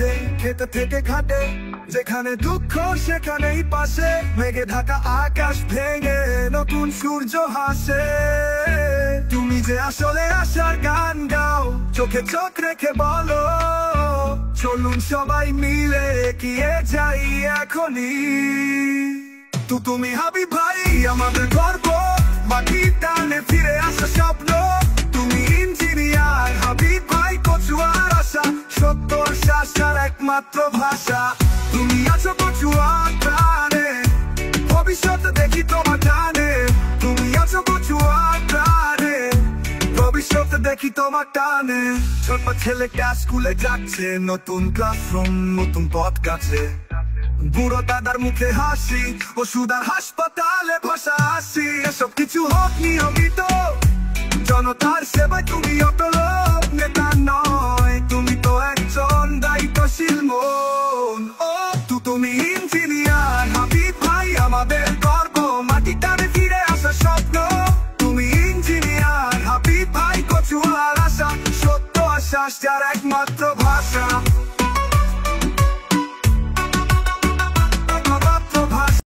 উঠে খেতে থেকে খাটে, যেখানে দুঃখ সেখানেই পাশে, মেঘে ঢাকা আকাশ ভেঙে নতুন সূর্য হাসে। তুমি যে আসলে আশার গান গাও, চোখে চোখ রেখে বলো, চলুন সবাই মিলে এগিয়ে যাই এখনই। তুমি হাবিব ভাই আমাদের গর্ব, মাটির টানে ফিরে আসা স্বপ্ন। তুমি ইঞ্জিনিয়ার হাবিব ভাই, কচুয়ার আশা, সত্যর শাসার একমাত্র ভাষা। তুমি আছো কচুয়ার প্রাণে, ভবিষ্যৎ দেখি তোমার টানে। তুমি আছো কচুয়ার প্রাণে, ভবিষ্যৎ দেখি তোমার টানে। ছোট ছেলেটা স্কুলে যাচ্ছে, নতুন ক্লাসরুম নতুন পথ কাছে, বুড়ো দাদার মুখে হাসি, ওষুধ আর হাসপাতালে বসা হাসি। এসব কিছু হোক নিয়মিত, জনতার সেবায় তুমি অটল। নেতা নয়, তুমি তো একজন দায়িত্বশীল মন। ও তুমি ইঞ্জিনিয়ার হাবিব ভাই আমাদের গর্ব, মাটি টানে ফিরে আসা স্বপ্ন। তুমি ইঞ্জিনিয়ার হাবিব ভাই, কচুয়ার আশা, সত্য আশ্বাস যার একমাত্র